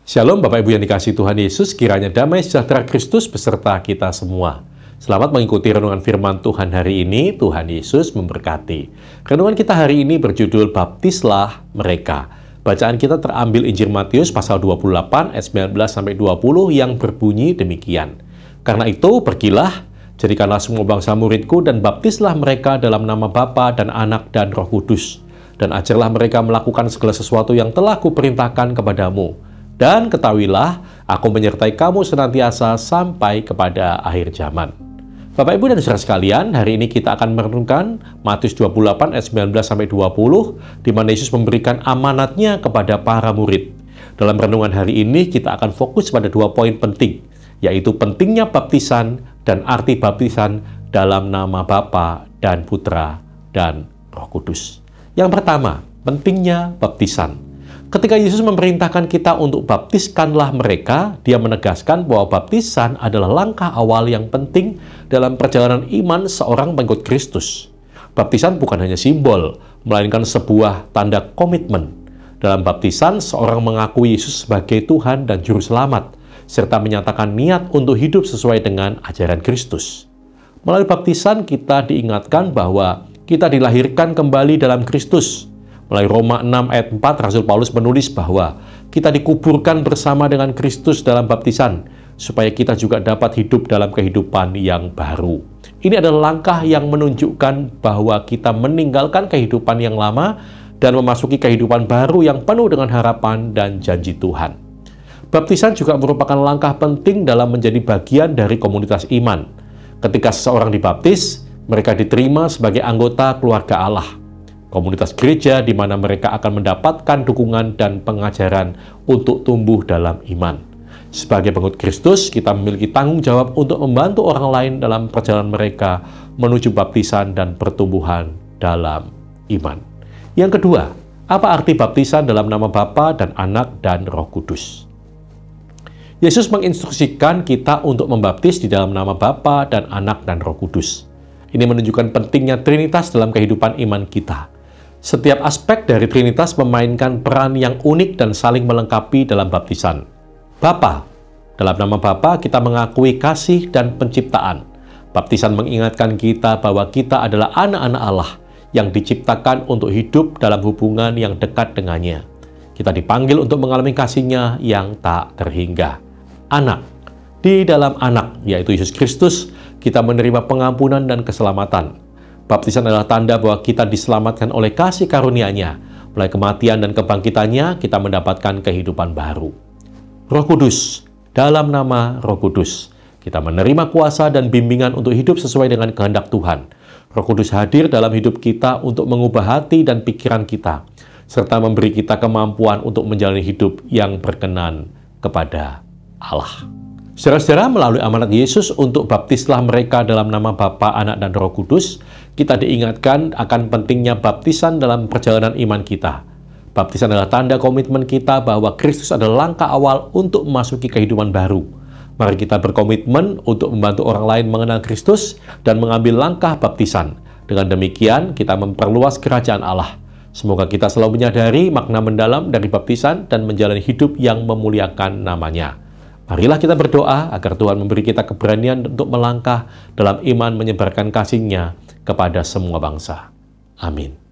Shalom Bapak Ibu yang dikasihi Tuhan Yesus, kiranya damai sejahtera Kristus beserta kita semua. Selamat mengikuti renungan firman Tuhan hari ini. Tuhan Yesus memberkati. Renungan kita hari ini berjudul Baptislah Mereka. Bacaan kita terambil Injil Matius pasal 28 ayat 19-20 yang berbunyi demikian. Karena itu pergilah, jadikanlah semua bangsa muridku dan baptislah mereka dalam nama Bapa dan Anak dan Roh Kudus. Dan ajarlah mereka melakukan segala sesuatu yang telah kuperintahkan kepadamu. Dan ketahuilah, aku menyertai kamu senantiasa sampai kepada akhir zaman. Bapak, Ibu, dan saudara sekalian, hari ini kita akan merenungkan Matius 28 ayat 19-20, di mana Yesus memberikan amanatnya kepada para murid. Dalam renungan hari ini, kita akan fokus pada dua poin penting, yaitu pentingnya baptisan dan arti baptisan dalam nama Bapa dan Putra dan Roh Kudus. Yang pertama, pentingnya baptisan. Ketika Yesus memerintahkan kita untuk baptiskanlah mereka, Dia menegaskan bahwa baptisan adalah langkah awal yang penting dalam perjalanan iman seorang pengikut Kristus. Baptisan bukan hanya simbol, melainkan sebuah tanda komitmen. Dalam baptisan, seorang mengakui Yesus sebagai Tuhan dan Juru Selamat, serta menyatakan niat untuk hidup sesuai dengan ajaran Kristus. Melalui baptisan, kita diingatkan bahwa kita dilahirkan kembali dalam Kristus. Melalui Roma 6 ayat 4, Rasul Paulus menulis bahwa kita dikuburkan bersama dengan Kristus dalam baptisan, supaya kita juga dapat hidup dalam kehidupan yang baru. Ini adalah langkah yang menunjukkan bahwa kita meninggalkan kehidupan yang lama dan memasuki kehidupan baru yang penuh dengan harapan dan janji Tuhan. Baptisan juga merupakan langkah penting dalam menjadi bagian dari komunitas iman. Ketika seseorang dibaptis, mereka diterima sebagai anggota keluarga Allah. Komunitas gereja di mana mereka akan mendapatkan dukungan dan pengajaran untuk tumbuh dalam iman. Sebagai pengikut Kristus, kita memiliki tanggung jawab untuk membantu orang lain dalam perjalanan mereka menuju baptisan dan pertumbuhan dalam iman. Yang kedua, apa arti baptisan dalam nama Bapa dan Anak dan Roh Kudus? Yesus menginstruksikan kita untuk membaptis di dalam nama Bapa dan Anak dan Roh Kudus. Ini menunjukkan pentingnya Trinitas dalam kehidupan iman kita. Setiap aspek dari Trinitas memainkan peran yang unik dan saling melengkapi dalam baptisan. Bapa, dalam nama Bapa kita mengakui kasih dan penciptaan. Baptisan mengingatkan kita bahwa kita adalah anak-anak Allah yang diciptakan untuk hidup dalam hubungan yang dekat dengannya. Kita dipanggil untuk mengalami kasih-Nya yang tak terhingga. Anak, di dalam Anak, yaitu Yesus Kristus, kita menerima pengampunan dan keselamatan. Baptisan adalah tanda bahwa kita diselamatkan oleh kasih karunia-Nya. Melalui kematian dan kebangkitannya, kita mendapatkan kehidupan baru. Roh Kudus, dalam nama Roh Kudus, kita menerima kuasa dan bimbingan untuk hidup sesuai dengan kehendak Tuhan. Roh Kudus hadir dalam hidup kita untuk mengubah hati dan pikiran kita, serta memberi kita kemampuan untuk menjalani hidup yang berkenan kepada Allah. Saudara-saudara, melalui amanat Yesus untuk baptislah mereka dalam nama Bapa, Anak, dan Roh Kudus, kita diingatkan akan pentingnya baptisan dalam perjalanan iman kita. Baptisan adalah tanda komitmen kita bahwa Kristus adalah langkah awal untuk memasuki kehidupan baru. Mari kita berkomitmen untuk membantu orang lain mengenal Kristus dan mengambil langkah baptisan. Dengan demikian, kita memperluas kerajaan Allah. Semoga kita selalu menyadari makna mendalam dari baptisan dan menjalani hidup yang memuliakan nama-Nya. Marilah kita berdoa agar Tuhan memberi kita keberanian untuk melangkah dalam iman menyebarkan kasih-Nya kepada semua bangsa. Amin.